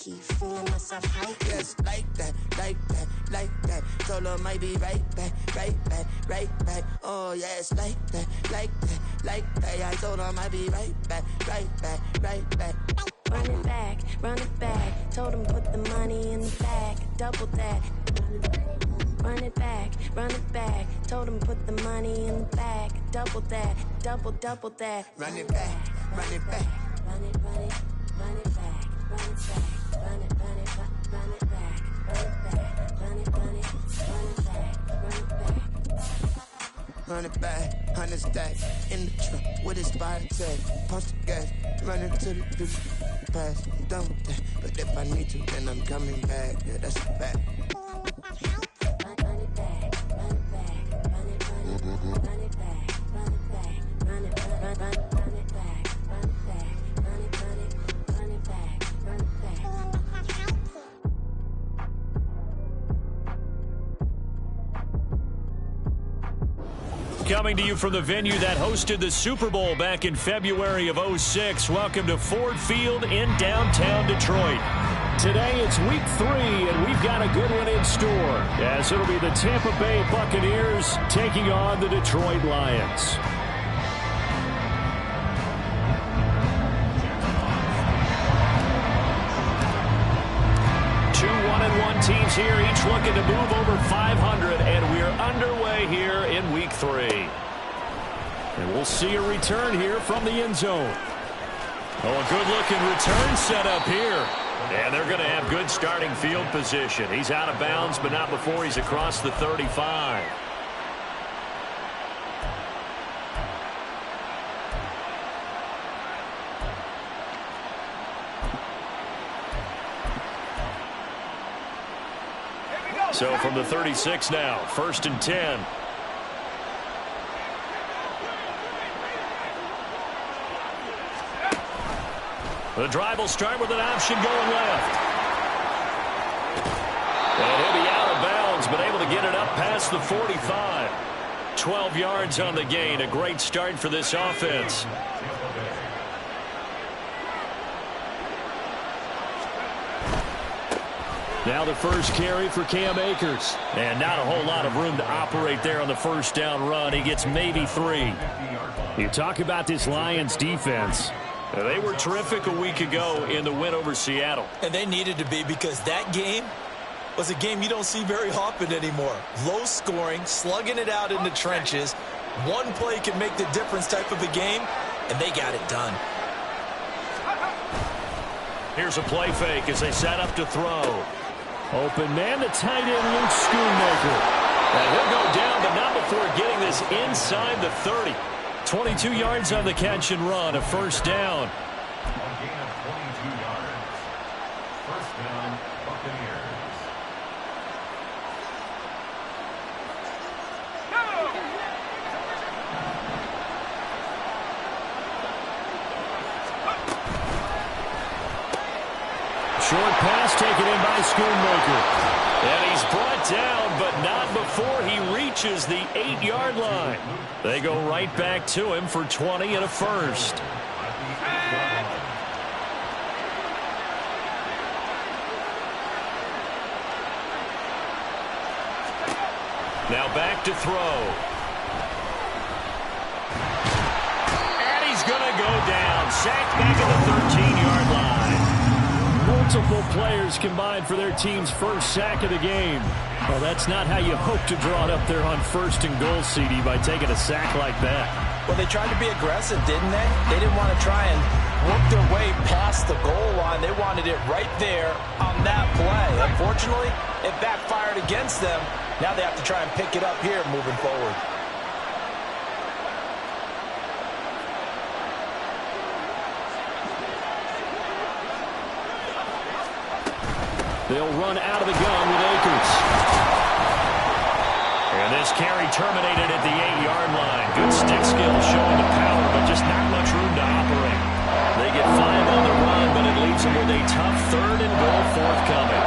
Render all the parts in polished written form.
keep fooling myself hype. Yes, like that, like that, like that. Told her might be right back, right back, right back. Oh yes, like that, like that, like that. I told her might be right back, right back, right back. Run it back, run it back. Told him put the money in the bag, double that. Run it back, run it back. Told him put the money in the bag, double that, double that. Run it back, run it back. Run it, run it, run it back, run it back, run it, run it, run it back, run it back, run it, run it, run it back, run it back. Run it back, 100 stack in the truck with his fire tag. Punch the gas, run into the roof. Pass, I'm done with that. But if I need to, then I'm coming back. Yeah, that's a fact. Run it back, run it back, run it, run it, run it back, run it back, run it, run it back, run it back, run it, run it, run it back, run it back. Coming to you from the venue that hosted the Super Bowl back in February of '06. Welcome to Ford Field in downtown Detroit. Today it's week 3, and we've got a good one in store, as it'll be the Tampa Bay Buccaneers taking on the Detroit Lions. Two 1-1 teams here, each looking to move over 500, and we're underway here in week 3. And we'll see a return here from the end zone. Oh, a good-looking return set up here. And they're going to have good starting field position. He's out of bounds, but not before he's across the 35. So from the 36 now, 1st and 10. The drive will start with an option going left. And he'll be out of bounds, but able to get it up past the 45. 12 yards on the gain. A great start for this offense. Now the first carry for Cam Akers. And not a whole lot of room to operate there on the first down run. He gets maybe 3. You talk about this Lions defense. They were terrific a week ago in the win over Seattle. And they needed to be, because that game was a game you don't see very often anymore. Low scoring, slugging it out in the trenches. One play can make the difference type of a game, and they got it done. Here's a play fake as they set up to throw. Open man, the tight end, Luke Schoonmaker. And he'll go down, but not before getting this inside the 30. 22 yards on the catch and run, a first down. A gain of 22 yards. First down, Buccaneers. Short pass taken in by Schoonmaker. And he's brought down, but not before he reaches the 8-yard line. They go right back to him for 20 and a first. Now back to throw. And he's going to go down. Sacked back at the 13-yard line. Multiple players combined for their team's first sack of the game. Well, that's not how you hope to draw it up there on 1st and goal, CD, by taking a sack like that. Well, they tried to be aggressive, didn't they? They didn't want to try and work their way past the goal line. They wanted it right there on that play. Unfortunately, it backfired against them. Now they have to try and pick it up here moving forward. They'll run out of the gun with Akers. And this carry terminated at the 8-yard line. Good stick skill showing the power, but just not much room to operate. They get 5 on the run, but it leaves them with a tough 3rd and goal forthcoming.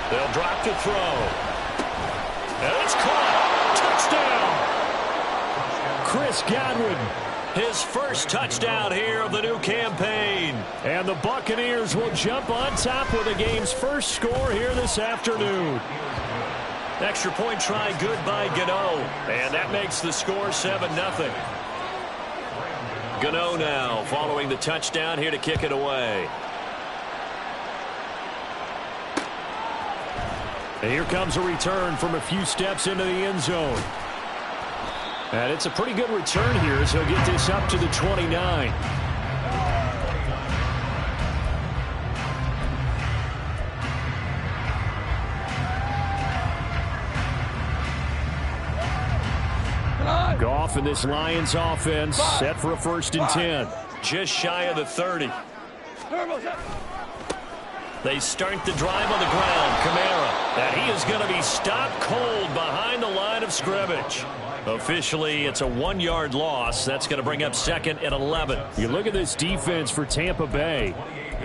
They'll drop to throw. And it's caught. Touchdown. Chris Godwin. His first touchdown here of the new campaign. And the Buccaneers will jump on top with the game's first score here this afternoon. Extra point try good by Gano. And that makes the score 7-0. Gano now following the touchdown here to kick it away. And here comes a return from a few steps into the end zone. And it's a pretty good return here as he'll get this up to the 29. Goff in this Lions offense set for a 1st and 10. Just shy of the 30. They start the drive on the ground. Kamara. And he is going to be stopped cold behind the line of scrimmage. Officially, it's a 1-yard loss. That's going to bring up 2nd and 11. You look at this defense for Tampa Bay.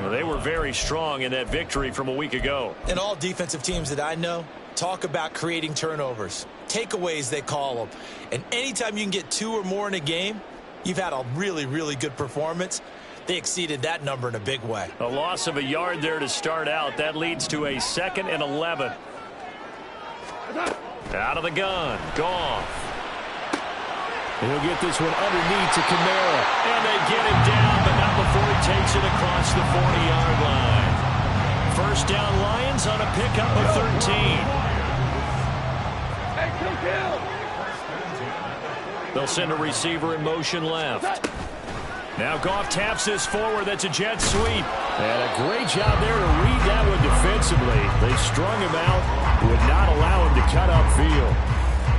Well, they were very strong in that victory from a week ago. And all defensive teams that I know talk about creating turnovers. Takeaways, they call them. And anytime you can get 2 or more in a game, you've had a really, really good performance. They exceeded that number in a big way. A loss of a yard there to start out. That leads to a 2nd and 11. Out of the gun. Goff. He'll get this one underneath to Kamara. And they get him down, but not before he takes it across the 40-yard line. First down Lions on a pickup of 13. They'll send a receiver in motion left. Now Goff taps this forward. That's a jet sweep. And a great job there to read that one defensively. They strung him out, would not allow him to cut upfield.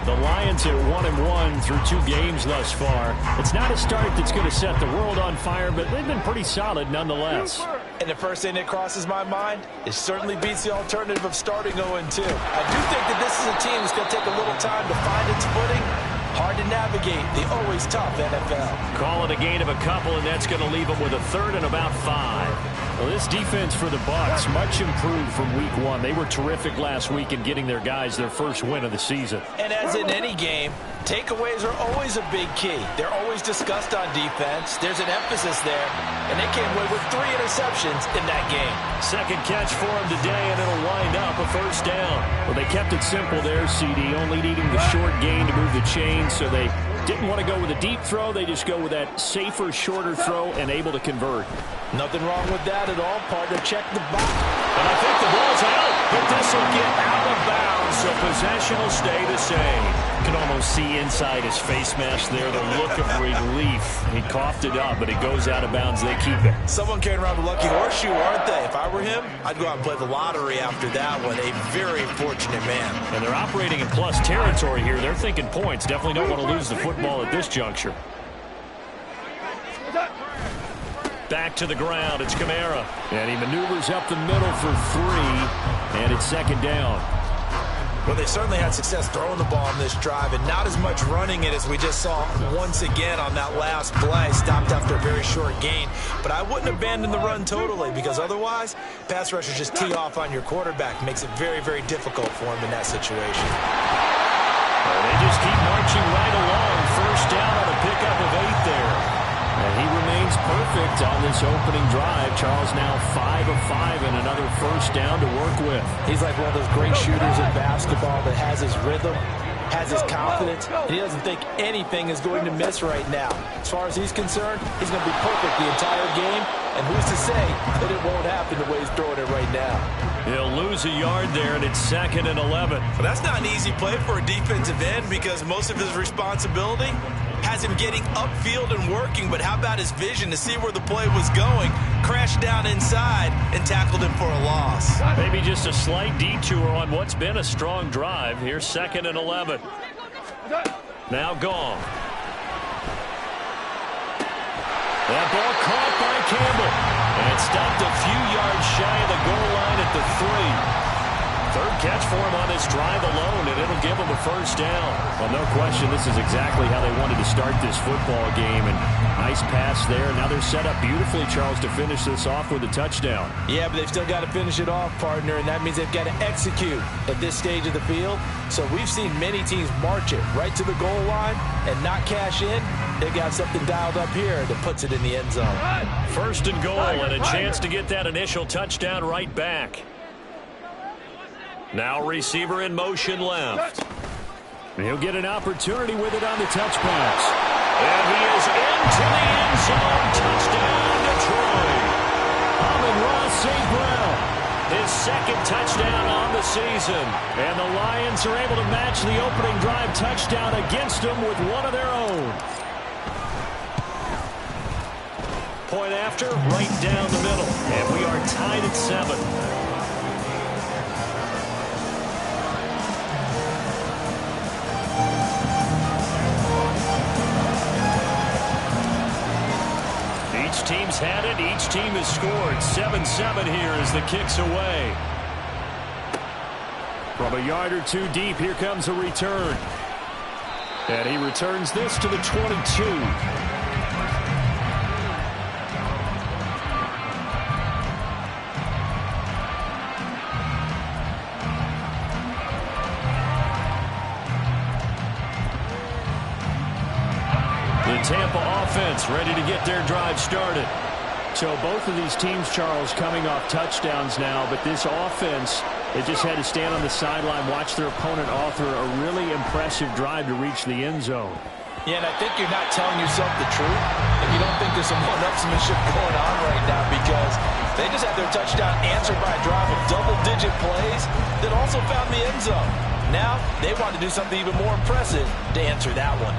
The Lions are 1-1 through 2 games thus far. It's not a start that's going to set the world on fire, but they've been pretty solid nonetheless. And the first thing that crosses my mind, it certainly beats the alternative of starting 0-2. I do think that this is a team that's going to take a little time to find its footing. Hard to navigate the always tough NFL. Call it a gain of a couple, and that's going to leave them with a 3rd and about 5. Well, this defense for the Bucs, much improved from week 1. They were terrific last week in getting their guys their first win of the season. And as in any game, takeaways are always a big key. They're always discussed on defense. There's an emphasis there, and they came away with 3 interceptions in that game. Second catch for him today, and it'll wind up a 1st down. Well, they kept it simple there, CD, only needing the short gain to move the chain, so they didn't want to go with a deep throw. They just go with that safer, shorter throw and able to convert. Nothing wrong with that at all, partner. Check the box. And I think the ball's out, but this will get out of bounds, so possession will stay the same. You can almost see inside his face mask there the look of relief. He coughed it up, but it goes out of bounds. They keep it. Someone carrying around the lucky horseshoe, aren't they? If I were him, I'd go out and play the lottery after that one. A very fortunate man. And they're operating in plus territory here. They're thinking points. Definitely don't want to lose the football at this juncture. Back to the ground. It's Kamara. And he maneuvers up the middle for 3. And it's 2nd down. Well, they certainly had success throwing the ball on this drive and not as much running it as we just saw once again on that last play. Stopped after a very short gain. But I wouldn't abandon the run totally because otherwise, pass rushers just tee off on your quarterback. Makes it very, very difficult for him in that situation. Well, they just keep marching right along. First down on a pickup of 8 there. And he remains perfect on this opening drive. Charles now 5 of 5 and another first down to work with. He's like one of those great shooters in basketball that has his rhythm, has his confidence, and he doesn't think anything is going to miss right now. As far as he's concerned, he's going to be perfect the entire game, and who's to say that it won't happen the way he's throwing it right now. He'll lose a yard there, and it's 2nd and 11. Well, that's not an easy play for a defensive end because most of his responsibility has him getting upfield and working, but how about his vision to see where the play was going, crashed down inside, and tackled him for a loss. Maybe just a slight detour on what's been a strong drive. Here's 2nd and 11. Now gone. That ball caught by Campbell. And stopped a few yards shy of the goal line at the 3. Third catch for him on this drive alone, and it'll give him a first down. Well, no question, this is exactly how they wanted to start this football game. And nice pass there. Now they're set up beautifully, Charles, to finish this off with a touchdown. Yeah, but they've still got to finish it off, partner, and that means they've got to execute at this stage of the field. So we've seen many teams march it right to the goal line and not cash in. They got something dialed up here that puts it in the end zone. First and goal, and a chance to get that initial touchdown right back. Now receiver in motion left. And he'll get an opportunity with it on the touch pass. And he is into the end zone. Touchdown, Detroit. Amon-Ra St. Brown. His second touchdown on the season. And the Lions are able to match the opening drive touchdown against them with one of their own. Point after, right down the middle. And we are tied at 7. Each team's had it. Each team has scored. 7-7 here as the kick's away. From a yard or two deep, here comes a return. And he returns this to the 22. Tampa offense ready to get their drive started. So both of these teams, Charles, coming off touchdowns now, but this offense, they just had to stand on the sideline, watch their opponent author a really impressive drive to reach the end zone. Yeah, and I think you're not telling yourself the truth if you don't think there's some one-upsmanship going on right now, because they just had their touchdown answered by a drive of double-digit plays that also found the end zone. Now they want to do something even more impressive to answer that one.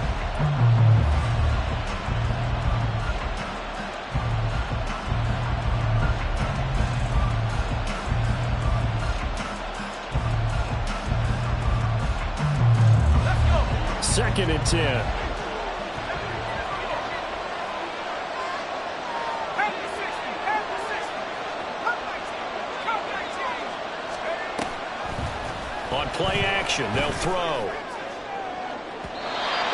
Second and 10. On play action, they'll throw.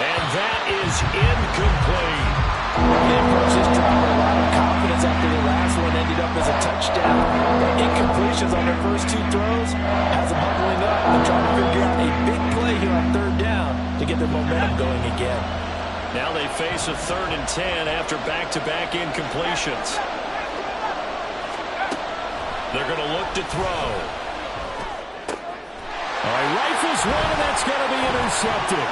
And that is incomplete. They approached this drive with a lot of confidence after the last one ended up as a touchdown. Incompletions on their first two throws has them huddling up and trying to figure out a big play here on third down to get their momentum going again. Now they face a 3rd and 10 after back-to-back incompletions. They're going to look to throw. All right, rifles one, and that's going to be intercepted.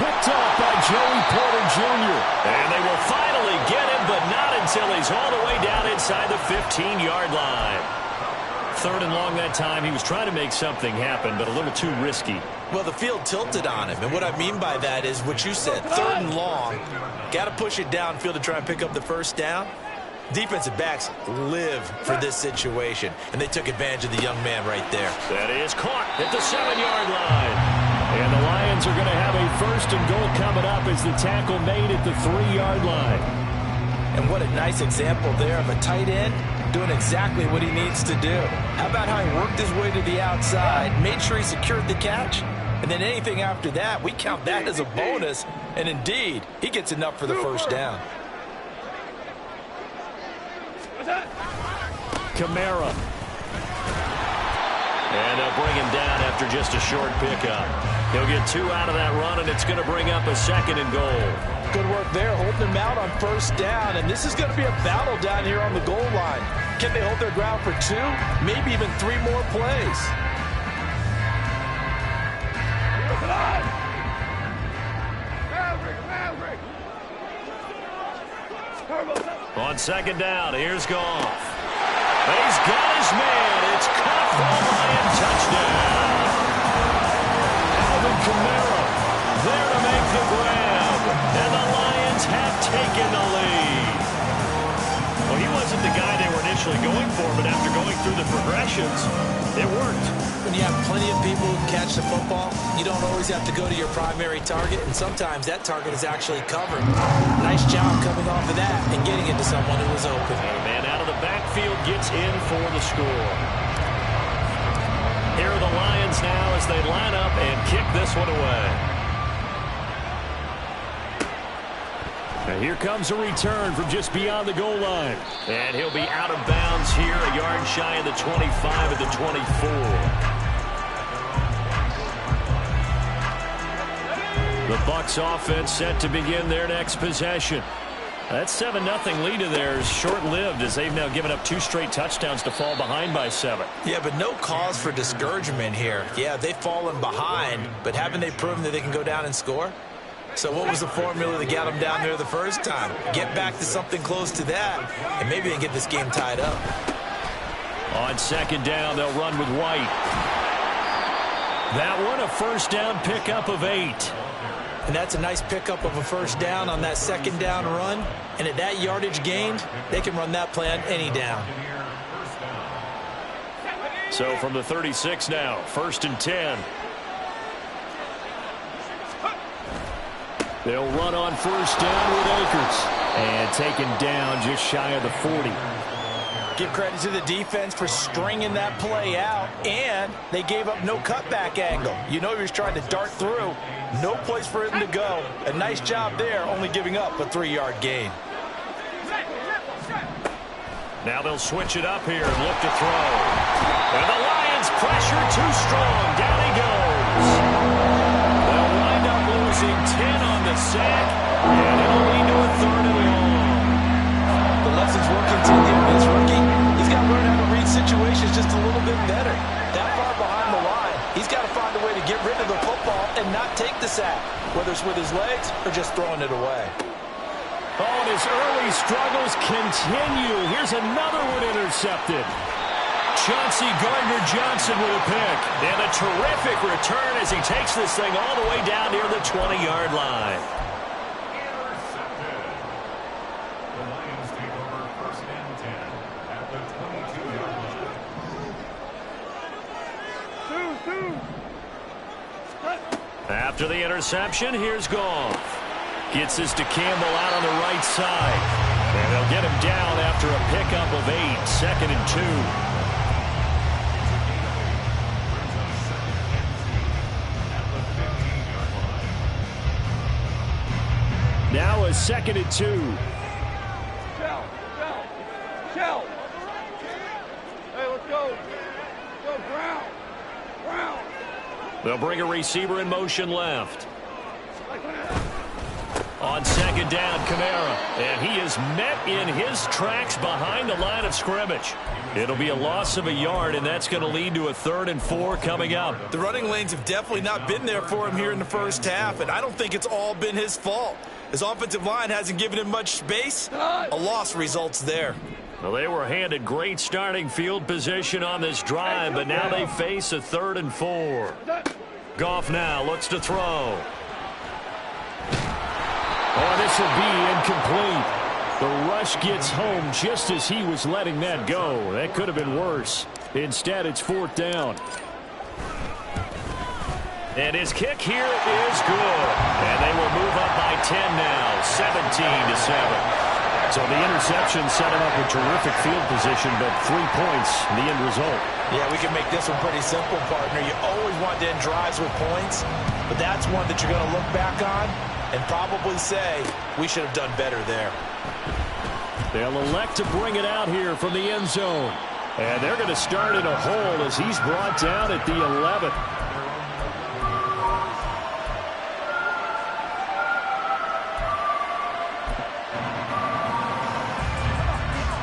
Picked up by Joey Porter Jr. And they will finally get him, but not until he's all the way down inside the 15-yard line. 3rd and long that time. He was trying to make something happen, but a little too risky. Well, the field tilted on him, and what I mean by that is what you said, 3rd and long. Got to push it downfield to try and pick up the first down. Defensive backs live for this situation, and they took advantage of the young man right there. That is caught at the 7-yard line. And the Lions are going to have a 1st and goal coming up as the tackle made at the 3-yard line. And what a nice example there of a tight end doing exactly what he needs to do. How about how he worked his way to the outside, made sure he secured the catch, and then anything after that, we count that as a bonus. And indeed, he gets enough for the first down. Kamara. And they'll bring him down after just a short pickup. He'll get 2 out of that run, and it's going to bring up a 2nd and goal. Good work there, holding them out on first down, and this is going to be a battle down here on the goal line. Can they hold their ground for 2, maybe even 3 more plays? On 2nd down, here's Goff. He's got his man. It's caught for a Lion touchdown. Alvin Kamara there to make the grab. And the Lions have taken the lead. Well, he wasn't the guy they were initially going for, but after going through the progressions, it worked. When you have plenty of people who catch the football, you don't always have to go to your primary target, and sometimes that target is actually covered. Nice job coming off of that and getting it to someone who was open. And a man out of the backfield gets in for the score. Here are the Lions now as they line up and kick this one away. And here comes a return from just beyond the goal line. And he'll be out of bounds here, a yard shy of the 25 at the 24. The Bucs offense set to begin their next possession. That 7-0 lead of theirs short-lived as they've now given up 2 straight touchdowns to fall behind by 7. Yeah, but no cause for discouragement here. Yeah, they've fallen behind, but haven't they proven that they can go down and score? So what was the formula that got them down there the first time? Get back to something close to that, and maybe they can get this game tied up. On second down, they'll run with White. That one, a first down pickup of 8. And that's a nice pickup of a first down on that second down run. And at that yardage gained, they can run that play on any down. So from the 36 now, 1st and 10. They'll run on first down with Akers. And taken down just shy of the 40. Give credit to the defense for stringing that play out, and they gave up no cutback angle. You know he was trying to dart through. No place for him to go. A nice job there, only giving up a 3-yard gain. Now they'll switch it up here and look to throw. And the Lions pressure too strong. Down he goes. They'll wind up losing 10 on the sack, and it'll lead to a 3rd and long. The lessons will continue. This rookie, he's got to learn how to read situations just a little bit better. That far behind the line, he's got to find a way to get rid of the football and not take the sack, whether it's with his legs or just throwing it away. Oh, and his early struggles continue. Here's another one intercepted. Chauncey Gardner-Johnson with a pick. And a terrific return as he takes this thing all the way down near the 20-yard line. After the interception, here's Goff. Gets this to Campbell out on the right side. And they'll get him down after a pickup of 8, 2nd and 2. Now a 2nd and 2. Shell. Hey, let's go. Go, ground. They'll bring a receiver in motion left. On second down, Kamara. And he is met in his tracks behind the line of scrimmage. It'll be a loss of a yard, and that's going to lead to a 3rd and 4 coming up. The running lanes have definitely not been there for him here in the first half, and I don't think it's all been his fault. His offensive line hasn't given him much space. A loss results there. Well, they were handed great starting field position on this drive, but now they face a 3rd and 4. Goff now looks to throw. Oh, this will be incomplete. The rush gets home just as he was letting that go. That could have been worse. Instead, it's 4th down. And his kick here is good. And they will move up by 10 now, 17-7. So the interception set him up with terrific field position, but 3 points, the end result. Yeah, we can make this one pretty simple, partner. You always want to end drives with points, but that's one that you're going to look back on and probably say, we should have done better there. They'll elect to bring it out here from the end zone. And they're going to start in a hole as he's brought down at the 11th.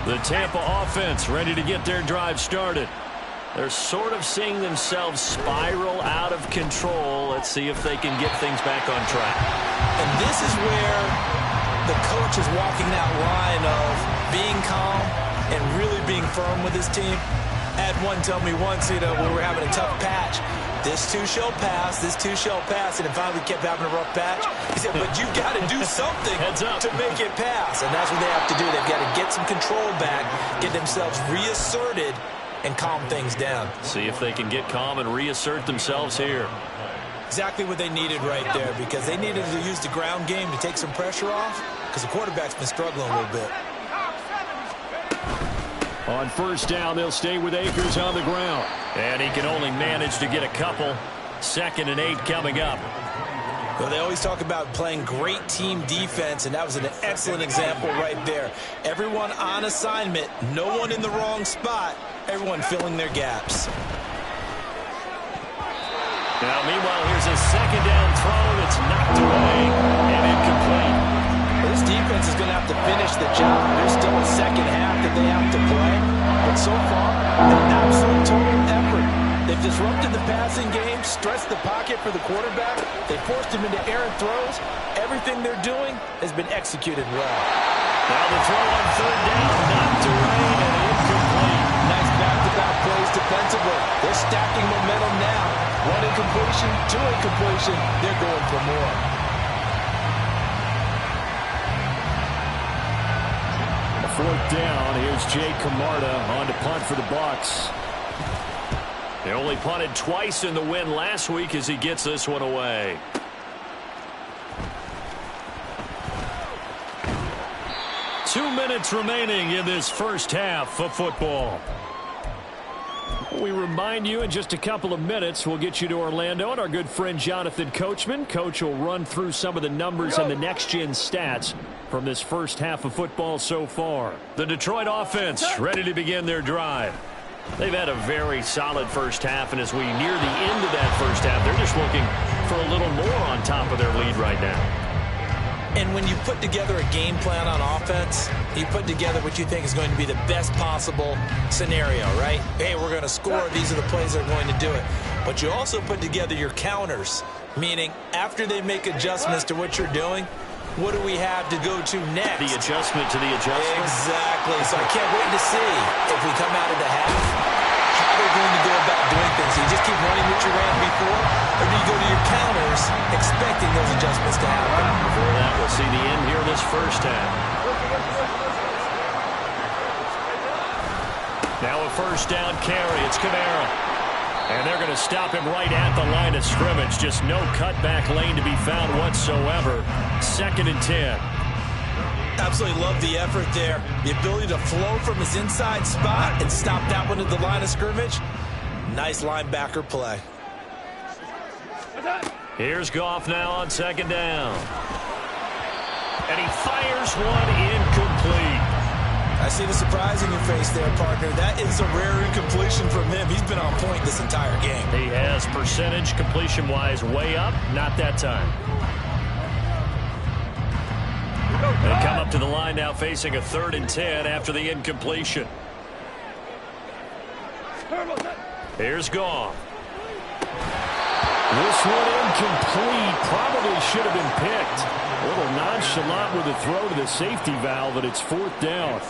The Tampa offense ready to get their drive started. They're sort of seeing themselves spiral out of control. Let's see if they can get things back on track. And this is where the coach is walking that line of being calm and really being firm with his team. I had one tell me once, when we were having a tough patch, this too shall pass, this too shall pass, and it finally kept having a rough patch. He said, but you've got to do something to make it pass, and that's what they have to do. They've got to get some control back, get themselves reasserted, and calm things down. See if they can get calm and reassert themselves here. Exactly what they needed right there, because they needed to use the ground game to take some pressure off, because the quarterback's been struggling a little bit. On first down, they'll stay with Akers on the ground. And he can only manage to get a couple. 2nd and 8 coming up. Well, they always talk about playing great team defense, and that was an excellent example right there. Everyone on assignment, no one in the wrong spot, everyone filling their gaps. Now, meanwhile, here's a 2nd down throw that's knocked away and incomplete. This defense is going to have to finish the job. There's still a second half that they have to play. But so far, an absolute total effort. They've disrupted the passing game, stressed the pocket for the quarterback. They forced him into errant throws. Everything they're doing has been executed well. Now the throw on 3rd down, knocked away and incomplete. Nice back-to-back plays defensively. They're stacking momentum now. 1 incompletion, 2 incompletion. They're going for more. A 4th down. Here's Jay Camarda on to punt for the Bucs. They only punted twice in the win last week as he gets this one away. Two minutes remaining in this first half of football. We remind you in just a couple of minutes we'll get you to Orlando and our good friend Jonathan Coachman. Coach will run through some of the numbers and the next-gen stats from this first half of football so far. The Detroit offense ready to begin their drive. They've had a very solid first half, and as we near the end of that first half, they're just looking for a little more on top of their lead right now. And when you put together a game plan on offense, you put together what you think is going to be the best possible scenario, right? Hey, we're going to score. These are the plays that are going to do it. But you also put together your counters, meaning after they make adjustments to what you're doing, what do we have to go to next? The adjustment to the adjustment. Exactly. So I can't wait to see if we come out of the half, how they're going to go about doing things. Do you just keep running what you ran before, or do you go to your counters expecting those adjustments to happen? Before that, we'll see the end here this first half. Now a first down carry. It's Kamara. And they're going to stop him right at the line of scrimmage. Just no cutback lane to be found whatsoever. 2nd and 10. Absolutely love the effort there. The ability to flow from his inside spot and stop that one at the line of scrimmage. Nice linebacker play. Here's Goff now on 2nd down. And he fires one incomplete. I see the surprise in your face there, partner. That is a rare incompletion from him. He's been on point this entire game. He has percentage completion-wise way up. Not that time. They come up to the line now facing a 3rd and 10 after the incompletion. Here's Goff. This one incomplete. Probably should have been picked. A little nonchalant with a throw to the safety valve, and it's 4th down.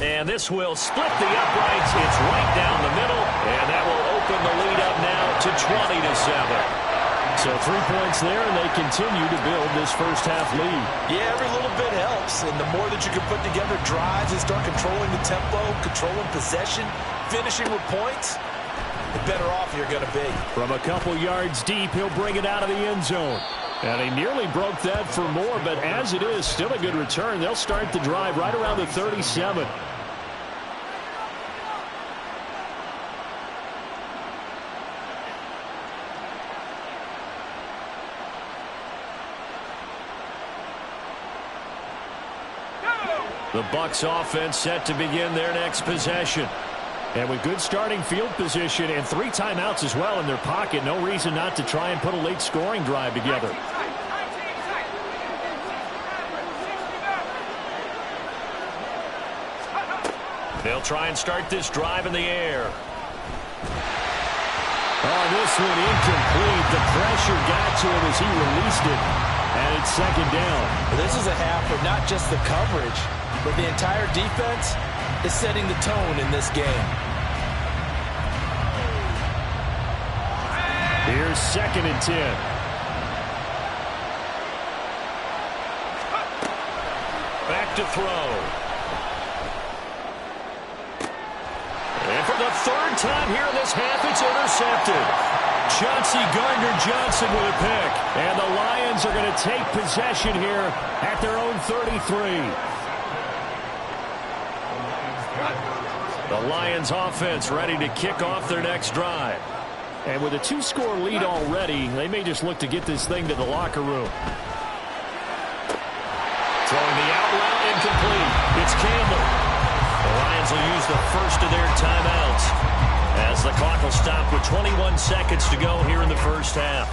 And this will split the uprights. It's right down the middle, and that will open the lead up now to 20-7. So 3 points there, and they continue to build this first half lead. Yeah, every little bit helps, and the more that you can put together drives and start controlling the tempo, controlling possession, finishing with points, the better off you're going to be. From a couple yards deep, he'll bring it out of the end zone. And he nearly broke that for more, but as it is, still a good return. They'll start the drive right around the 37. The Bucs offense set to begin their next possession. And with good starting field position and 3 timeouts as well in their pocket, no reason not to try and put a late scoring drive together. They'll try and start this drive in the air. Oh, this one incomplete. The pressure got to him as he released it. And it's 2nd down. This is a half where not just the coverage, but the entire defense is setting the tone in this game. Here's 2nd and 10. Back to throw. And for the 3rd time here in this half, it's intercepted. Chauncey Gardner-Johnson with a pick. And the Lions are going to take possession here at their own 33. The Lions offense ready to kick off their next drive. And with a 2-score lead already, they may just look to get this thing to the locker room. Throwing the out route incomplete. It's Campbell. The Lions will use the first of their timeouts as the clock will stop with 21 seconds to go here in the first half.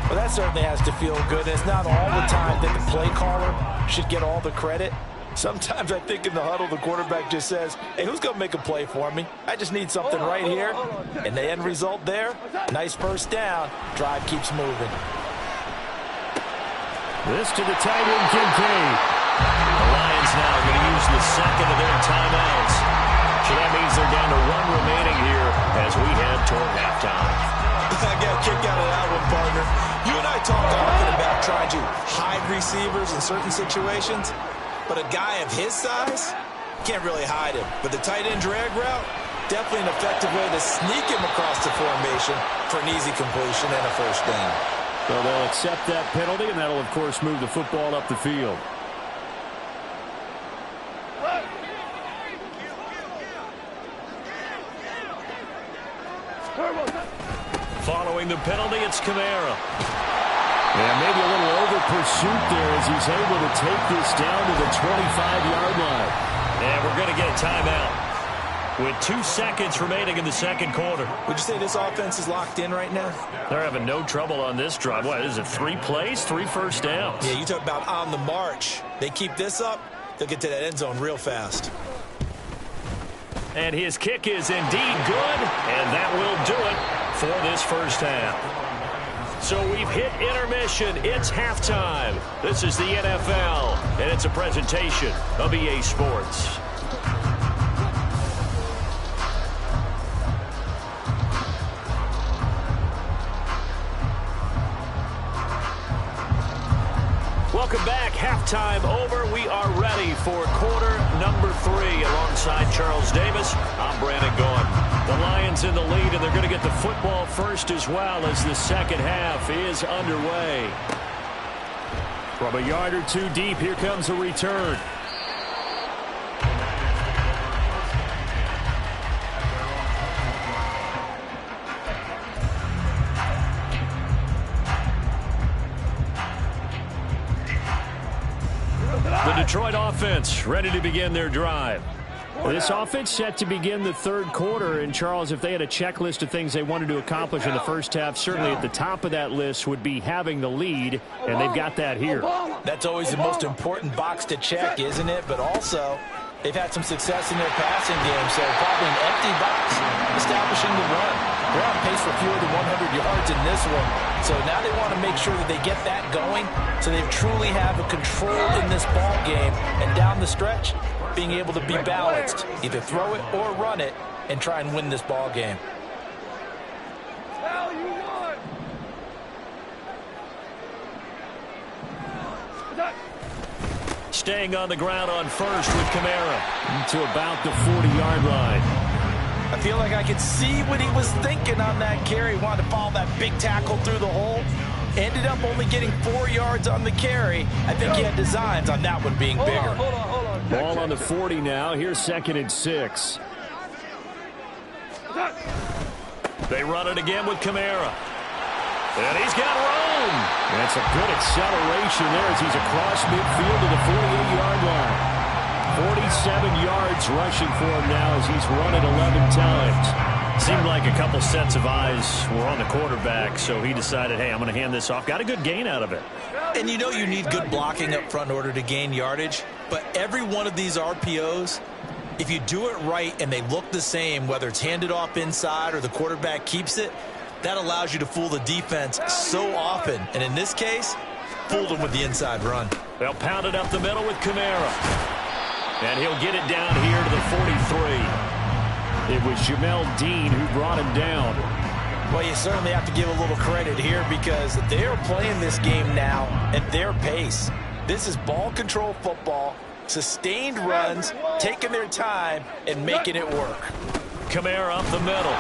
Well, that certainly has to feel good. It's not all the time that the play caller should get all the credit. Sometimes I think in the huddle, the quarterback just says, hey, who's going to make a play for me? I just need something right here. And the end result there, nice first down. Drive keeps moving. This to the tight end, Kincaid. The Lions now going to use the second of their timeouts. So that means they're down to 1 remaining here as we head toward halftime. I got a kick out of that one, partner. You and I talk often about trying to hide receivers in certain situations. But a guy of his size, can't really hide him. But the tight end drag route, definitely an effective way to sneak him across the formation for an easy completion and a first down. So they'll accept that penalty, and that'll, of course, move the football up the field. Following the penalty, it's Kamara. And maybe a little over-pursuit there as he's able to take this down to the 25-yard line. And we're going to get a timeout with 2 seconds remaining in the second quarter. Would you say this offense is locked in right now? They're having no trouble on this drive. What is it, 3 plays, 3 first downs? Yeah, you talk about on the march. They keep this up, they'll get to that end zone real fast. And his kick is indeed good, and that will do it for this first half. So we've hit intermission. It's halftime. This is the NFL, and it's a presentation of EA Sports. Welcome back. Halftime over. We are ready for quarter number 3 alongside Charles Davis. I'm Brandon Gordon. The Lions in the lead, and they're going to get the football first as well as the second half is underway. From a yard or 2 deep, here comes a return. The Detroit offense ready to begin their drive. This offense set to begin the third quarter. And, Charles, if they had a checklist of things they wanted to accomplish in the first half, certainly at the top of that list would be having the lead, and they've got that here. That's always the most important box to check, isn't it? But also, they've had some success in their passing game, so probably an empty box establishing the run. They're on pace for fewer than 100 yards in this one. So now they want to make sure that they get that going so they truly have a control in this ball game. And down the stretch, being able to be balanced, either throw it or run it, and try and win this ball game. Staying on the ground on first with Kamara to about the 40-yard line. I feel like I could see what he was thinking on that carry. Wanted to follow that big tackle through the hole. Ended up only getting 4 yards on the carry. I think he had designs on that one being bigger. Ball on the 40 now. Here's 2nd and 6. They run it again with Kamara. And he's got room. That's a good acceleration there as he's across midfield to the 48-yard line. 47 yards rushing for him now as he's run it 11 times. Seemed like a couple sets of eyes were on the quarterback, so he decided, hey, I'm going to hand this off. Got a good gain out of it. And you know you need good blocking up front in order to gain yardage, but every one of these RPOs, if you do it right and they look the same, whether it's handed off inside or the quarterback keeps it, that allows you to fool the defense so often. And in this case, fooled them with the inside run. They'll pound it up the middle with Kamara. And he'll get it down here to the 43. It was Jamel Dean who brought him down. Well, you certainly have to give a little credit here because they're playing this game now at their pace. This is ball control football, sustained runs, taking their time and making it work. Kamara up the middle.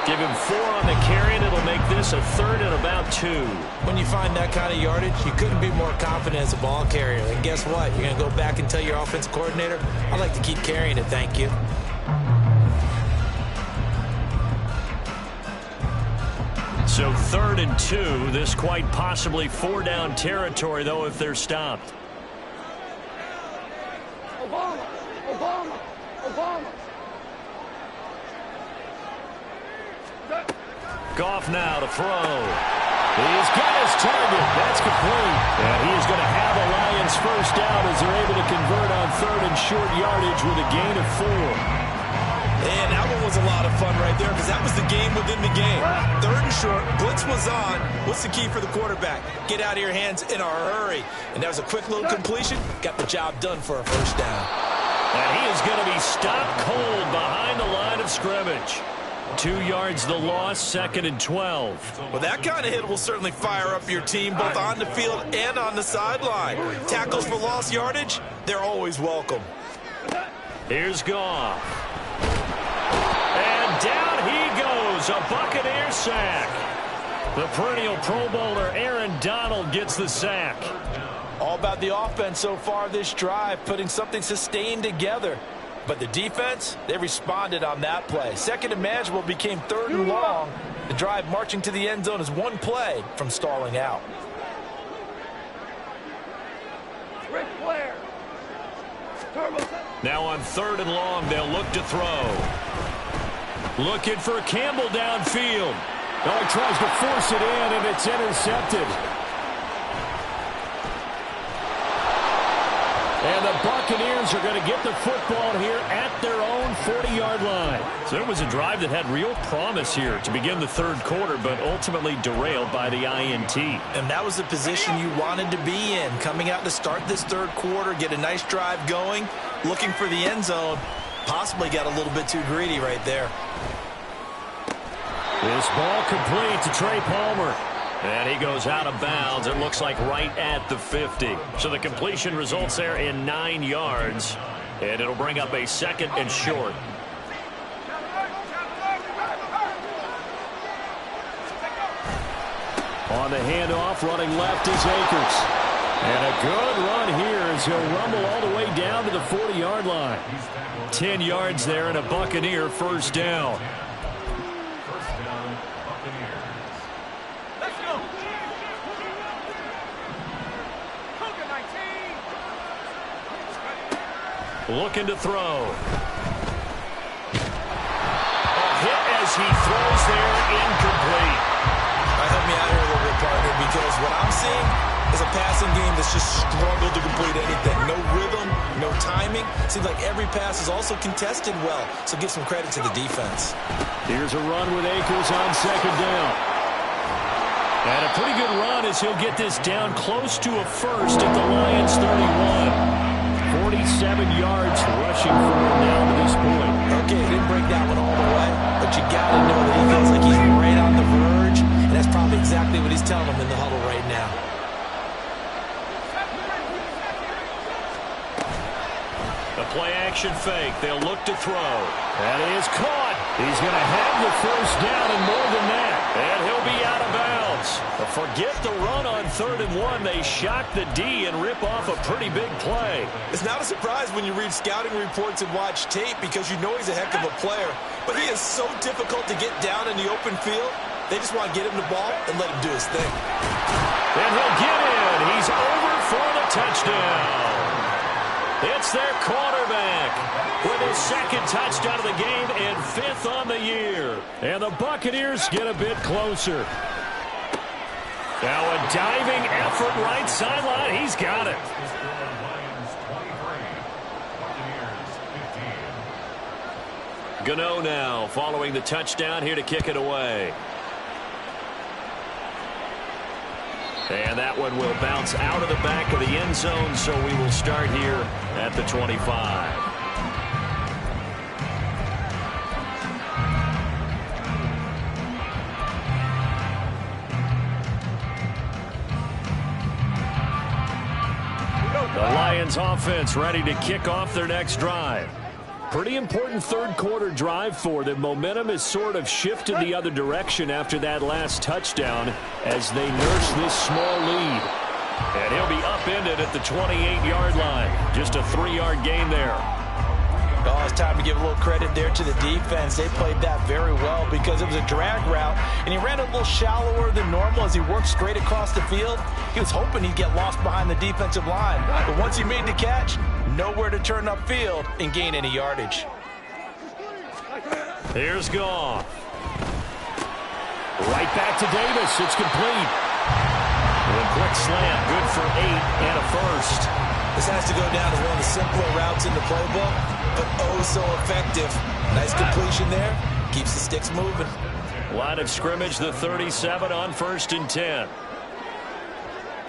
Give him 4 on the carry, and it'll make this a 3rd and about 2. When you find that kind of yardage, you couldn't be more confident as a ball carrier. And guess what? You're going to go back and tell your offensive coordinator, I'd like to keep carrying it, thank you. So 3rd and 2. This quite possibly 4-down territory, though, if they're stopped. Obama. Goff now to throw. He's got his target. That's complete. And he is going to have a Lions first down as they're able to convert on 3rd and short yardage with a gain of 4. And that one was a lot of fun right there because that was the game within the game. 3rd and short, blitz was on. What's the key for the quarterback? Get out of your hands in a hurry. And that was a quick little completion. Got the job done for a first down. And he is going to be stopped cold behind the line of scrimmage. 2 yards the loss, 2nd and 12. Well, that kind of hit will certainly fire up your team both on the field and on the sideline. Tackles for lost yardage, they're always welcome. Here's Goff. And down he goes, a Buccaneer sack. The perennial Pro Bowler Aaron Donald gets the sack. All about the offense so far this drive, putting something sustained together. But the defense, they responded on that play. 2nd and manageable became 3rd and long. The drive marching to the end zone is 1 play from stalling out. Ric Flair. Now on 3rd and long, they'll look to throw. Looking for Campbell downfield. Oh, he tries to force it in, and it's intercepted. And the Buccaneers are going to get the football here at their own 40-yard line. So it was a drive that had real promise here to begin the 3rd quarter, but ultimately derailed by the INT. And that was the position you wanted to be in. Coming out to start this 3rd quarter, get a nice drive going, looking for the end zone. Possibly got a little bit too greedy right there. This ball complete to Trey Palmer. And he goes out of bounds. It looks like right at the 50. So the completion results there in 9 yards. And it'll bring up a 2nd and short. On the handoff, running left is Akers. And a good run here as he'll rumble all the way down to the 40-yard line. 10 yards there and a Buccaneer first down. Looking to throw. A hit as he throws there, incomplete. Help me out here a little bit, partner, because what I'm seeing is a passing game that's just struggled to complete anything. No rhythm, no timing. Seems like every pass is also contested well, so give some credit to the defense. Here's a run with Akers on 2nd down. And a pretty good run as he'll get this down close to a first at the Lions 31. 47 yards rushing for him now to this point. Okay, he didn't break that one all the way, but you got to know that he feels like he's right on the verge, and that's probably exactly what he's telling them in the huddle right now. The play-action fake. They'll look to throw. That is caught. He's going to have the first down and more than that. And he'll be out of bounds. But forget the run on 3rd and 1. They shock the D and rip off a pretty big play. It's not a surprise when you read scouting reports and watch tape because you know he's a heck of a player. But he is so difficult to get down in the open field. They just want to get him the ball and let him do his thing. And he'll get in. He's over for the touchdown. It's their quarterback with his 2nd touchdown of the game and 5th on the year. And the Buccaneers get a bit closer. Now a diving effort right sideline. He's got it. Gano now following the touchdown here to kick it away. And that one will bounce out of the back of the end zone, so we will start here at the 25. The Lions offense ready to kick off their next drive. Pretty important third-quarter drive for them. Momentum has sort of shifted the other direction after that last touchdown as they nurse this small lead. And he'll be upended at the 28-yard line. Just a 3-yard gain there. Oh, it's time to give a little credit there to the defense. They played that very well because it was a drag route, and he ran a little shallower than normal as he worked straight across the field. He was hoping he'd get lost behind the defensive line, but once he made the catch, nowhere to turn upfield and gain any yardage. Here's Goff. Right back to Davis. It's complete. A quick slant, good for 8 and a first. This has to go down as one of the simpler routes in the playbook, but oh so effective. Nice completion there. Keeps the sticks moving. Line of scrimmage, the 37 on 1st and 10.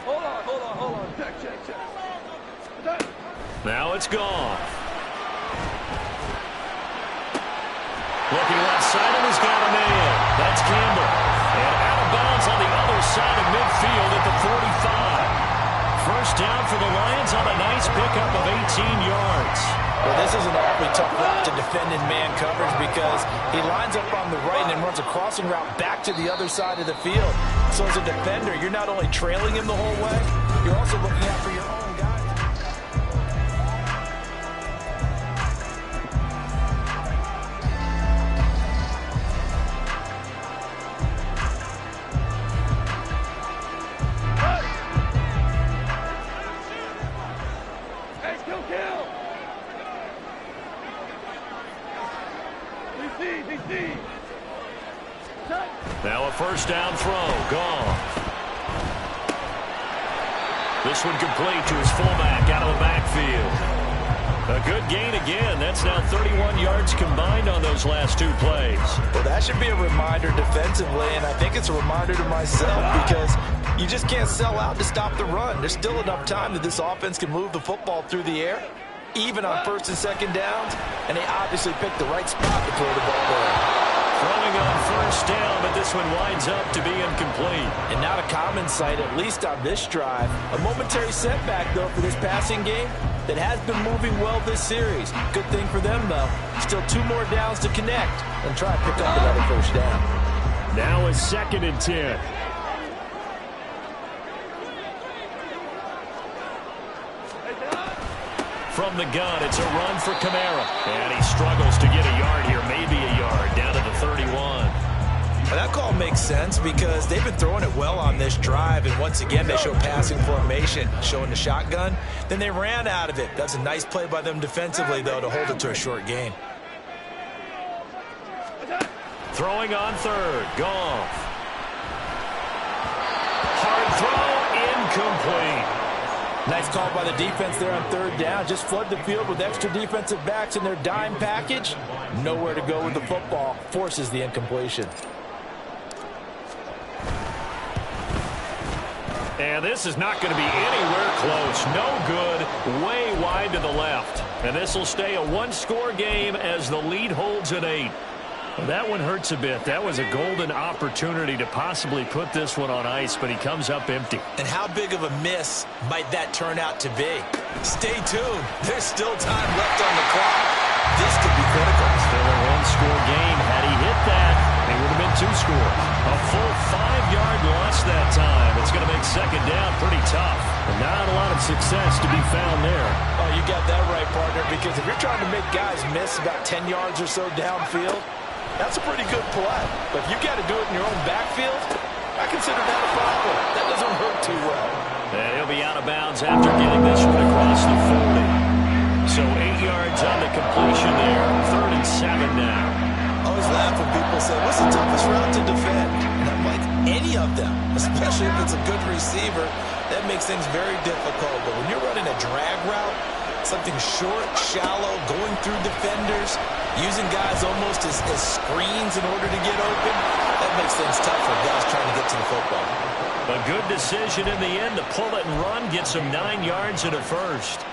Hold on. Check. Now it's gone. Looking left side, and he's got a man. That's Campbell. And out of bounds on the other side of midfield at the 45. First down for the Lions on a nice pickup of 18 yards. Well, this is an awfully tough route to defend in man coverage because he lines up on the right and then runs a crossing route back to the other side of the field. So as a defender, you're not only trailing him the whole way, you're also looking out for your own guys. Now a first down throw. Gone. This one complete to his fullback out of the backfield. A good gain again. That's now 31 yards combined on those last 2 plays. Well, that should be a reminder defensively, and I think it's a reminder to myself because you just can't sell out to stop the run. There's still enough time that this offense can move the football through the air, even on 1st and 2nd downs, and they obviously picked the right spot to throw the ball there. Throwing on first down, but this one winds up to be incomplete. And not a common sight, at least on this drive. A momentary setback, though, for this passing game that has been moving well this series. Good thing for them, though. Still 2 more downs to connect and try to pick up another first down. Now a 2nd and 10. From the gun, it's a run for Kamara. And he struggles to get a yard here, maybe a yard, down to the 31. Well, that call makes sense because they've been throwing it well on this drive, and once again they show passing formation, showing the shotgun. Then they ran out of it. That's a nice play by them defensively, though, to hold it to a short gain. Throwing on 3rd, Goff. Hard throw, incomplete. Nice call by the defense there on 3rd down. Just flood the field with extra defensive backs in their dime package. Nowhere to go with the football. Forces the incompletion. And this is not going to be anywhere close. No good. Way wide to the left. And this will stay a 1-score game as the lead holds at 8. Well, that one hurts a bit. That was a golden opportunity to possibly put this one on ice, but he comes up empty. And how big of a miss might that turn out to be? Stay tuned. There's still time left on the clock. This could be critical. Still a 1-score game. Had he hit that, it would have been 2 scores. A full 5-yard loss that time. It's going to make 2nd down pretty tough. And not a lot of success to be found there. Oh, you got that right, partner, because if you're trying to make guys miss about 10 yards or so downfield, that's a pretty good play. But if you got to do it in your own backfield, I consider that a problem. That doesn't hurt too well. And he'll be out of bounds after getting this one across the 40. So 8 yards on the completion there. 3rd and 7 now. I always laugh when people say, what's the toughest route to defend? And I'm like, any of them, especially if it's a good receiver. That makes things very difficult. But when you're running a drag route, something short, shallow, going through defenders, using guys almost as screens in order to get open, that makes things tough for guys trying to get to the football. A good decision in the end to pull it and run, get some 9 yards and a first.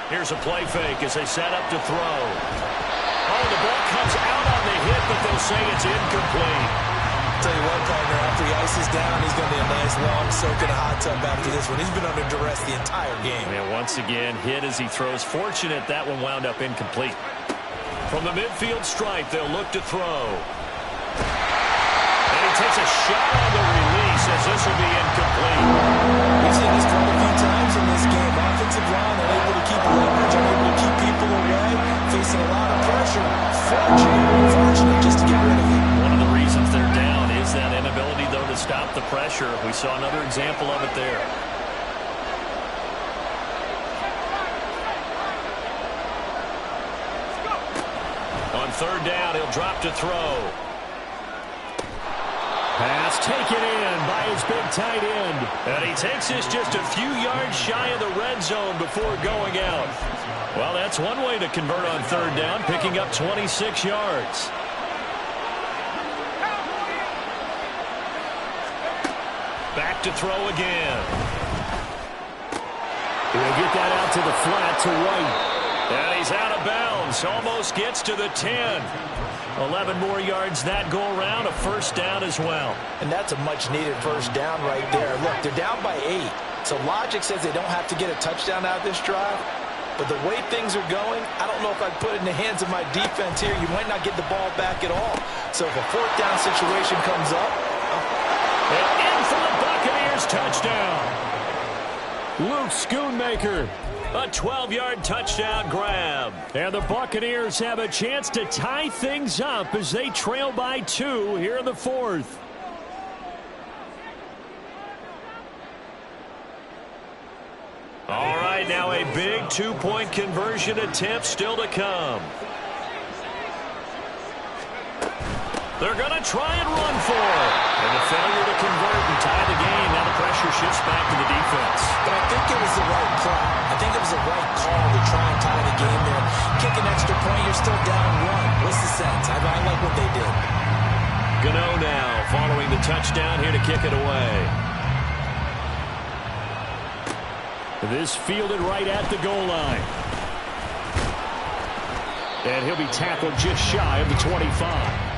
Here's a play fake as they set up to throw. Oh, the ball comes out on the hit, but they'll say it's incomplete. tell you what, partner, after he ices down, he's going to be a nice long soak in a hot tub after this one. He's been under duress the entire game. And once again, hit as he throws. Fortunate that one wound up incomplete. From the midfield stripe, they'll look to throw. And he takes a shot on the release as this will be incomplete. We've seen this quite a few times in this game. Offensive line are able to keep leverage, are able to keep people away, facing a lot of pressure. Unfortunate just to get rid of it. One of the reasons they're down is that inability, though, to stop the pressure. We saw another example of it there. On third down, he'll drop to throw. Pass taken in by his big tight end. And he takes this just a few yards shy of the red zone before going out. Well, that's one way to convert on third down, picking up 26 yards. Back to throw again. He'll get that out to the flat to White. And he's out of bounds. Almost gets to the 10. 11 more yards that go around. A first down as well. And that's a much-needed first down right there. Look, they're down by 8. So logic says they don't have to get a touchdown out of this drive. But the way things are going, I don't know if I'd put it in the hands of my defense here. You might not get the ball back at all. So if a fourth down situation comes up. And in for the Buccaneers touchdown. Luke Schoonmaker. A 12-yard touchdown grab. And the Buccaneers have a chance to tie things up as they trail by 2 here in the fourth. All right, now a big 2-point conversion attempt still to come. They're going to try and run for it. And the failure to convert and tie the game. Now the pressure shifts back to the defense. But I think it was the right play. I think it was the right call to try and tie the game there. Kick an extra point, you're still down 1. What's the sense? I like what they did. Gano now following the touchdown here to kick it away. This fielded right at the goal line. And he'll be tackled just shy of the 25.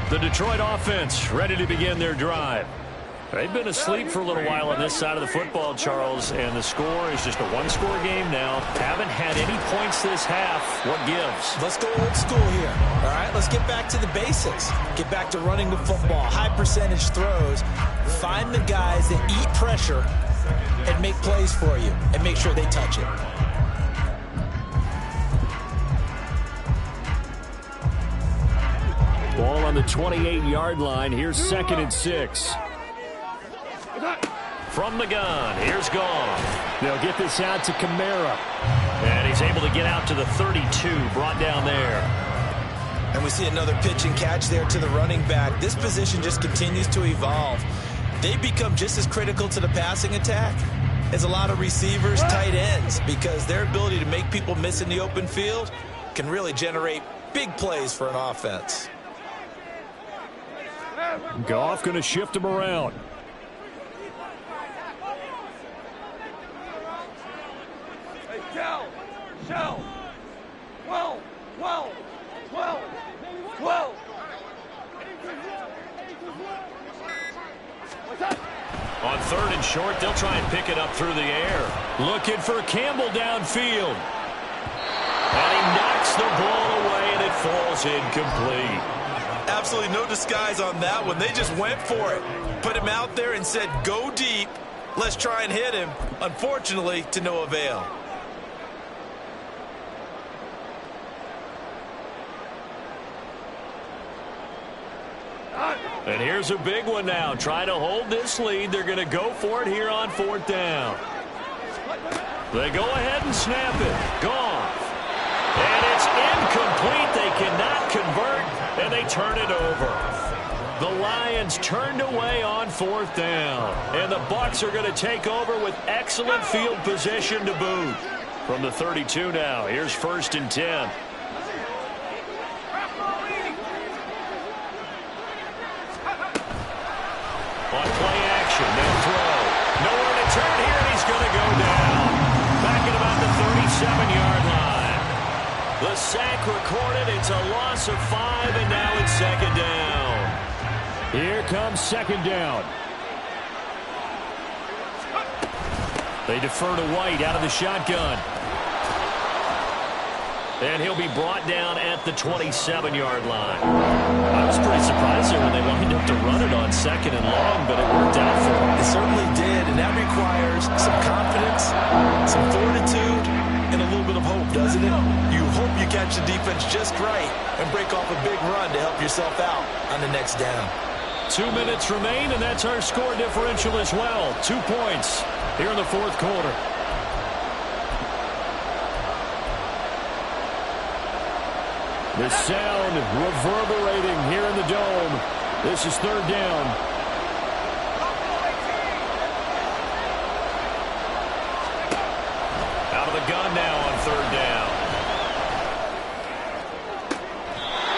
The Detroit offense ready to begin their drive. They've been asleep for a little while on this side of the football, Charles, and the score is just a one-score game now. Haven't had any points this half. What gives? Let's go old school here. All right, let's get back to the basics. Get back to running the football, high percentage throws. Find the guys that eat pressure and make plays for you and make sure they touch it. Ball on the 28-yard line. Here's 2nd and 6. From the gun, here's Gone. They'll get this out to Kamara. And he's able to get out to the 32, brought down there. And we see another pitch and catch there to the running back. This position just continues to evolve. They become just as critical to the passing attack as a lot of receivers, tight ends, because their ability to make people miss in the open field can really generate big plays for an offense. Goff going to shift him around. Hey, Shell. 12. On 3rd and short, they'll try and pick it up through the air. Looking for Campbell downfield. And he knocks the ball away, and it falls incomplete. Absolutely no disguise on that one. They just went for it. Put him out there and said, go deep. Let's try and hit him. Unfortunately, to no avail. And here's a big one now. Trying to hold this lead. They're going to go for it here on 4th down. They go ahead and snap it. Goff. And it's incomplete. They cannot convert, and they turn it over. The Lions turned away on 4th down. And the Bucs are going to take over with excellent field position to boot. From the 32 now, here's 1st and 10. On play action, The sack recorded. It's a loss of 5, and now it's second down. Here comes second down. They defer to White out of the shotgun. And he'll be brought down at the 27-yard line. I was pretty surprised there when they lined up to run it on second and long, but it worked out for them. It certainly did, and that requires some confidence, some fortitude, and a little bit of hope, doesn't it? You hope you catch the defense just right and break off a big run to help yourself out on the next down. 2 minutes remain, and that's our score differential as well. 2 points here in the fourth quarter. The sound reverberating here in the dome. This is third down. Out of the gun now on third down.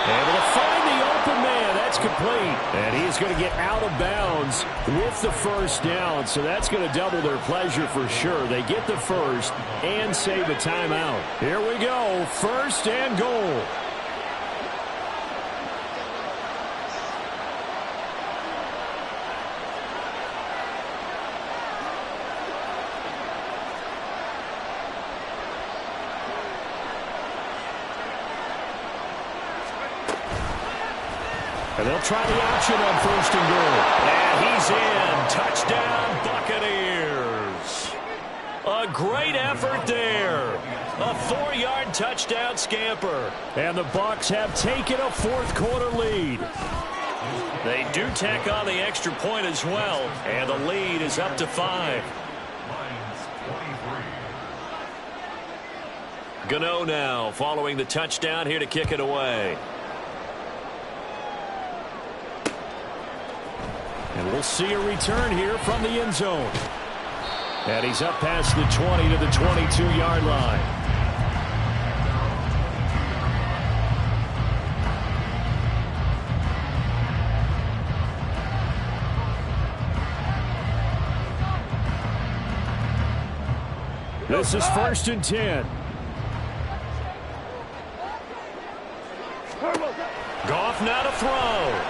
Able to find the open man. That's complete. And he is going to get out of bounds with the first down. So that's going to double their pleasure for sure. They get the first and save a timeout. Here we go. First and goal. And they'll try the option on first and goal. And he's in. Touchdown, Buccaneers. A great effort there. A 4-yard touchdown scamper. And the Bucs have taken a fourth quarter lead. They do tack on the extra point as well. And the lead is up to 5. Gano now following the touchdown here to kick it away. And we'll see a return here from the end zone. And he's up past the 20 to the 22-yard line. This is first and 10. Goff now to throw.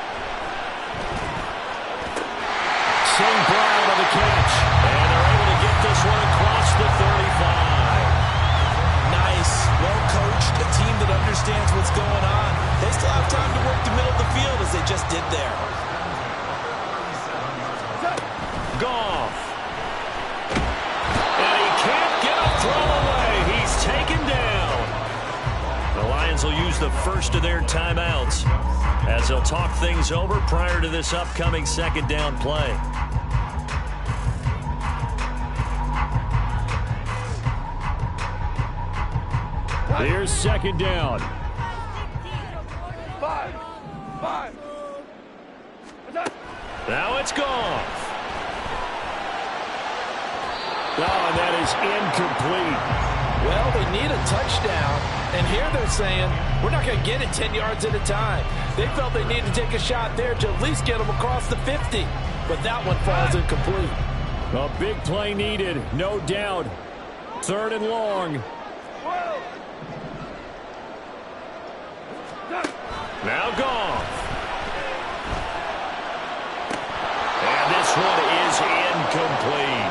St. Brown on the catch. And they're able to get this one across the 35. Nice, well-coached, a team that understands what's going on. They still have time to work the middle of the field as they just did there. Goff. And he can't get a throw away. He's taken down. The Lions will use the first of their timeouts as they'll talk things over prior to this upcoming second down play. Here's second down. 5. Now it's gone. Oh, and that is incomplete. Well, they need a touchdown, and here they're saying, we're not going to get it 10 yards at a time. They felt they needed to take a shot there to at least get them across the 50, but that one falls incomplete. A big play needed, no doubt. Third and long. Now Goff. And this one is incomplete.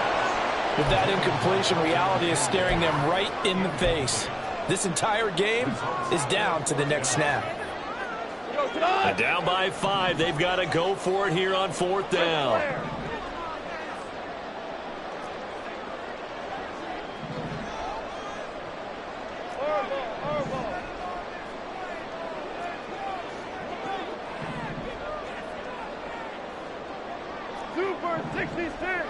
With that incompletion, reality is staring them right in the face. This entire game is down to the next snap. And down by 5. They've got to go for it here on fourth down. Super 66.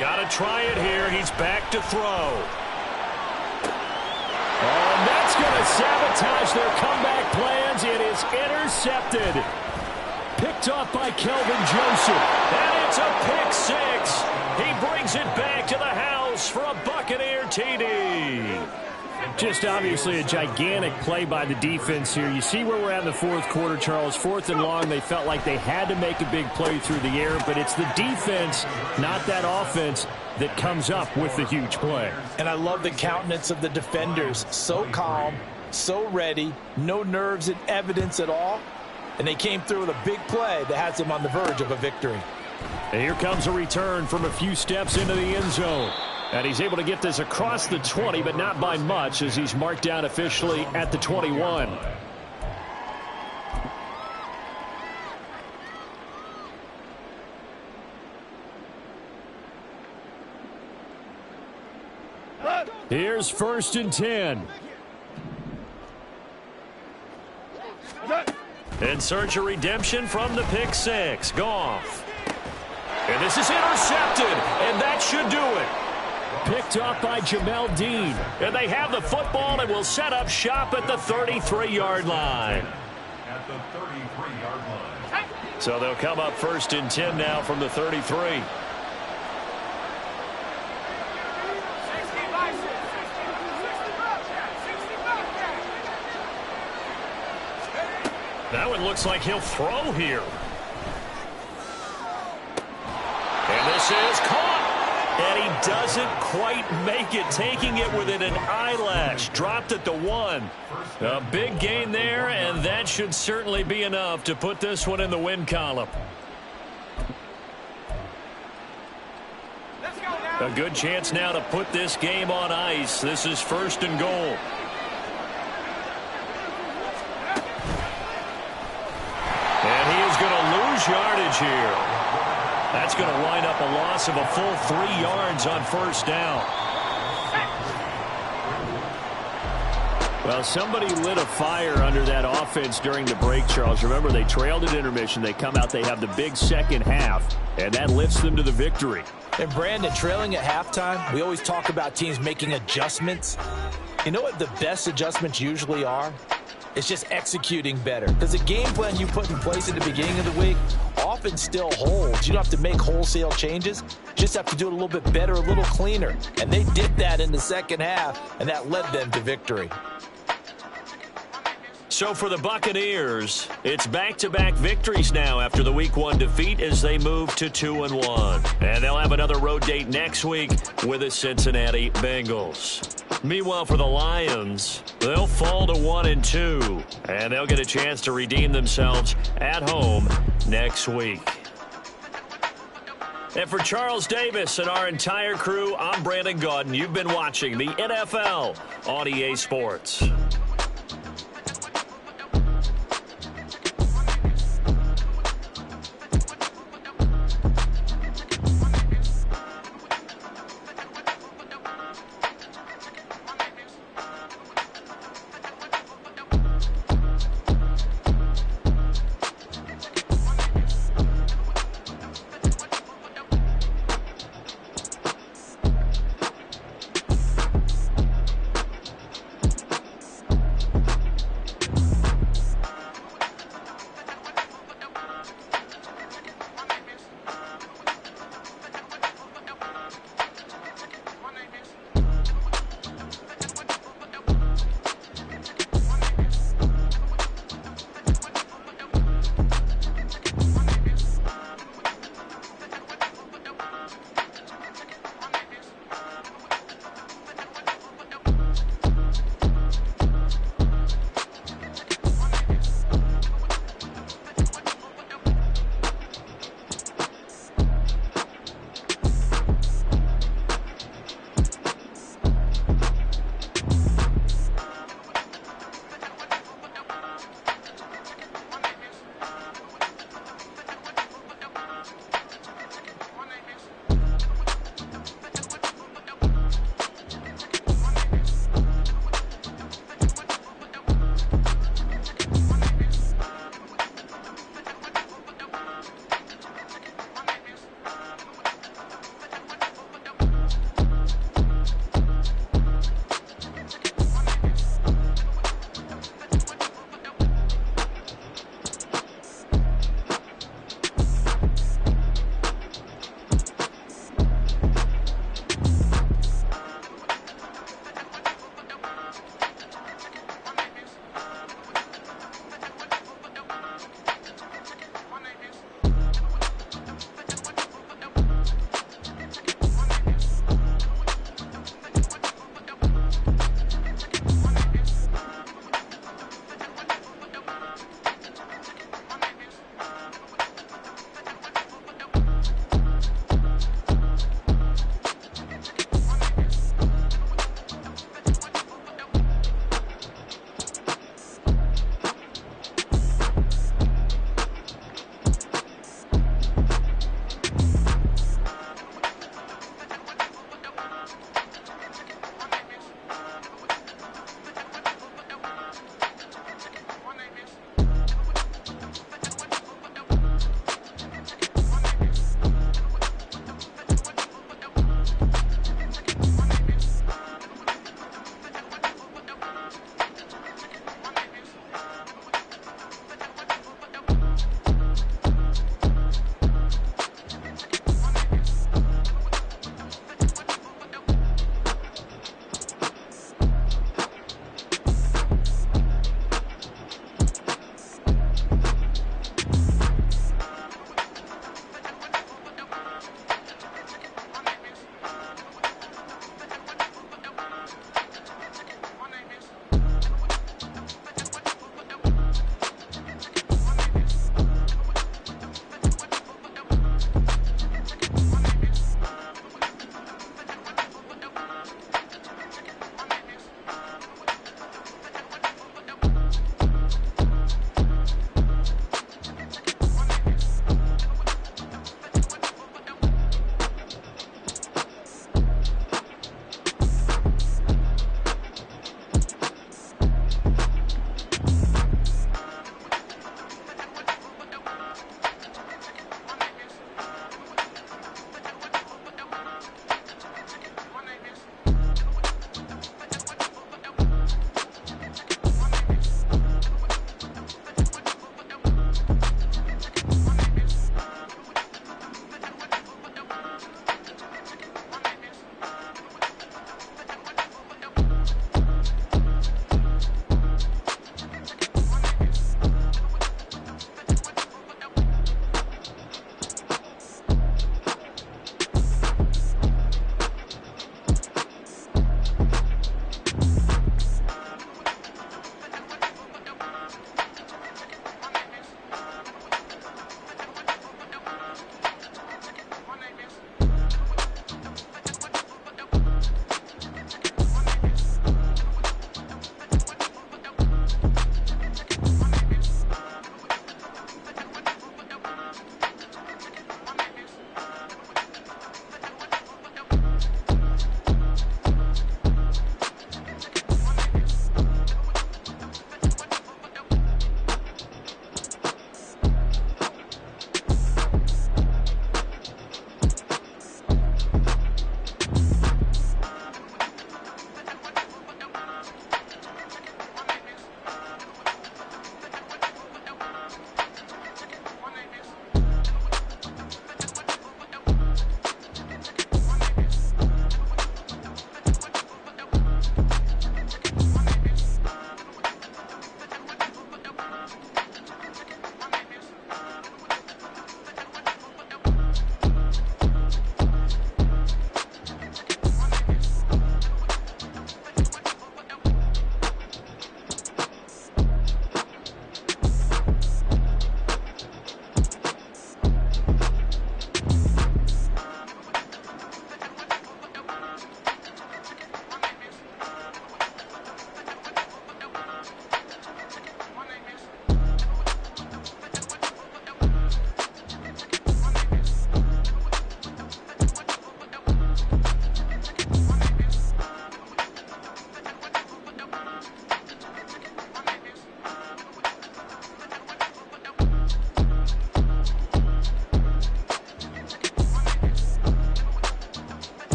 Got to try it here. He's back to throw. Oh, and that's going to sabotage their comeback plans. It is intercepted. Picked off by Kelvin Joseph. And it's a pick 6. He brings it back to the house for a Buccaneer TD. Just obviously a gigantic play by the defense here. You see where we're at in the fourth quarter, Charles. 4th and long, they felt like they had to make a big play through the air, but it's the defense, not that offense, that comes up with the huge play. And I love the countenance of the defenders. So calm, so ready, no nerves and evidence at all. And they came through with a big play that has them on the verge of a victory. And here comes a return from a few steps into the end zone. And he's able to get this across the 20, but not by much, as he's marked down officially at the 21. Here's 1st and 10. In search of redemption from the pick six. Goff. And this is intercepted, and that should do it. Picked up by Jamel Dean. And they have the football and will set up shop at the 33-yard line. At the 33-yard line. So they'll come up 1st and 10 now from the 33. That one looks like he'll throw here. And this is caught. And he doesn't quite make it, taking it within an eyelash. Dropped at the 1. A big gain there, and that should certainly be enough to put this one in the win column. A good chance now to put this game on ice. This is 1st and goal. And he is going to lose yardage here. That's going to wind up a loss of a full 3 yards on 1st down. Well, somebody lit a fire under that offense during the break, Charles. Remember, they trailed at intermission. They come out, they have the big second half, and that lifts them to the victory. And Brandon, trailing at halftime, we always talk about teams making adjustments. You know what the best adjustments usually are? It's just executing better. Because the game plan you put in place at the beginning of the week often still holds. You don't have to make wholesale changes. You just have to do it a little bit better, a little cleaner. And they did that in the second half, and that led them to victory. So for the Buccaneers, it's back-to-back victories now after the Week 1 defeat as they move to 2-1. And they'll have another road date next week with the Cincinnati Bengals. Meanwhile, for the Lions, they'll fall to 1-2, and they'll get a chance to redeem themselves at home next week. And for Charles Davis and our entire crew, I'm Brandon Gaudin. You've been watching the NFL on EA Sports.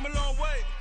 a long way.